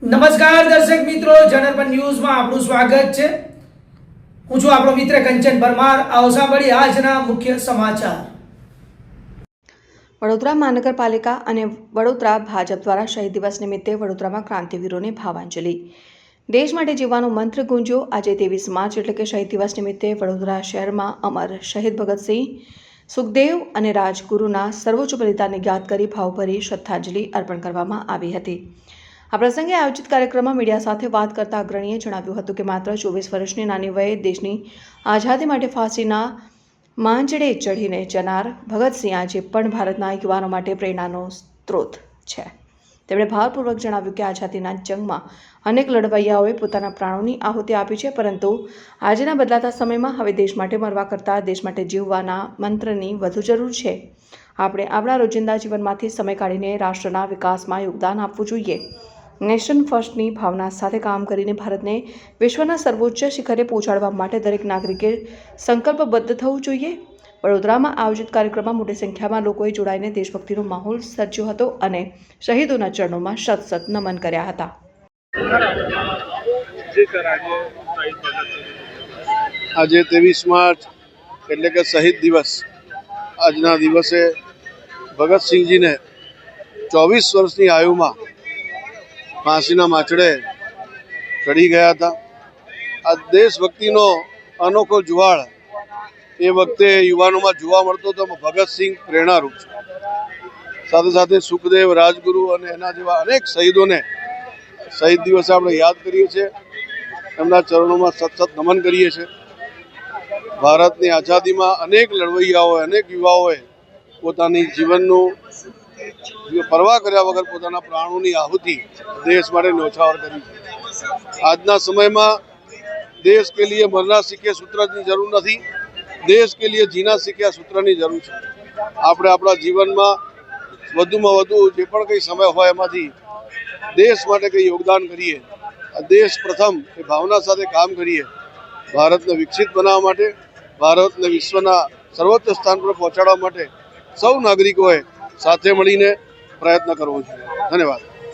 નમસ્કાર દર્શક મિત્રો, જનરપન ન્યૂઝમાં આપનું સ્વાગત છે। હું છું આપણો મિત્ર કંચન પરમાર। આવો સાંભળીએ આજના મુખ્ય સમાચાર। વડોદરા મહાનગરપાલિકા અને વડોદરા ભાજપ દ્વારા શહીદ દિવસ નિમિત્તે વડોદરામાં ક્રાંતિવીરોને ભાવાંજલિ। દેશ માટે જીવવાનો મંત્ર ગુંજ્યો। આજે 23 માર્ચ એટલે કે શહીદ દિવસ નિમિત્તે વડોદરા શહેરમાં અમર શહીદ ભગતસિંહ, સુખદેવ અને રાજગુરુના સર્વોચ્ચ બલિદાનને યાદ કરી ભાવભરી શ્રદ્ધાંજલિ અર્પણ કરવામાં આવી હતી। આ પ્રસંગે આયોજિત કાર્યક્રમમાં મીડિયા સાથે વાત કરતા અગ્રણીએ જણાવ્યું હતું કે માત્ર 24 વર્ષની નાની વયે દેશની આઝાદી માટે ફાંસીના માંચડે ચઢીને જનાર ભગતસિંહ આજે પણ ભારતના યુવાનો માટે પ્રેરણાનો સ્ત્રોત છે। તેમણે ભારપૂર્વક જણાવ્યું કે આઝાદીના જંગમાં અનેક લડવૈયાઓએ પોતાના પ્રાણોની આહુતિ આપી છે, પરંતુ આજના બદલાતા સમયમાં હવે દેશ માટે મરવા કરતાં દેશ માટે જીવવાના મંત્રની વધુ જરૂર છે। આપણે આપણા રોજિંદા જીવનમાંથી સમય કાઢીને રાષ્ટ્રના વિકાસમાં યોગદાન આપવું જોઈએ। નેશન ફર્સ્ટની ભાવના સાથે કામ કરીને ભારતને વિશ્વના સર્વોચ્ચ શિખરે પહોંચાડવા માટે દરેક નાગરિકે સંકલ્પબદ્ધ થવું જોઈએ। વડોદરામાં આયોજિત કાર્યક્રમમાં મોટી સંખ્યામાં લોકોએ જોડાઈને દેશભક્તિનો માહોલ સર્જ્યો હતો અને શહીદોના ચરણોમાં શત નમન કર્યા હતા। આજે 23 માર્ચ એટલે કે શહીદ દિવસ। આજના દિવસે ભગતસિંહજીને 24 વર્ષની આયુમાં ફાંસીના માંચડે ચડી ગયા હતા। આ દેશભક્તિનો અનોખો જુવાળ એ વખતે યુવાનોમાં જોવા મળતો હતો। ભગતસિંહ પ્રેરણારૂપ છે। સાથે સાથે સુખદેવ, રાજગુરુ અને એના જેવા અનેક શહીદોને શહીદ દિવસે આપણે યાદ કરીએ છીએ, એમના ચરણોમાં સતત નમન કરીએ છીએ। ભારતની આઝાદીમાં અનેક લડવૈયાઓએ, અનેક યુવાઓએ પોતાની જીવનનું પરવા કર્યા વગર પોતાના પ્રાણોની આહુતિ દેશ માટે ન્યોછાવર કરી છે। આજના સમયમાં દેશ કે લીએ મરના સીખે સૂત્રની જરૂર નથી, દેશ કે લીએ જીના સીખે આ સૂત્રની જરૂર છે। આપણે આપણા જીવનમાં વધુમાં વધુ જે પણ કંઈ સમય હોય એમાંથી દેશ માટે કંઈ યોગદાન કરીએ, દેશ પ્રથમ એ ભાવના સાથે કામ કરીએ। ભારતને વિકસિત બનાવવા માટે, ભારતને વિશ્વના સર્વોચ્ચ સ્થાન પર પહોંચાડવા માટે સૌ નાગરિકોએ સાથે મળીને પ્રયત્ન કરવો જોઈએ। ધન્યવાદ।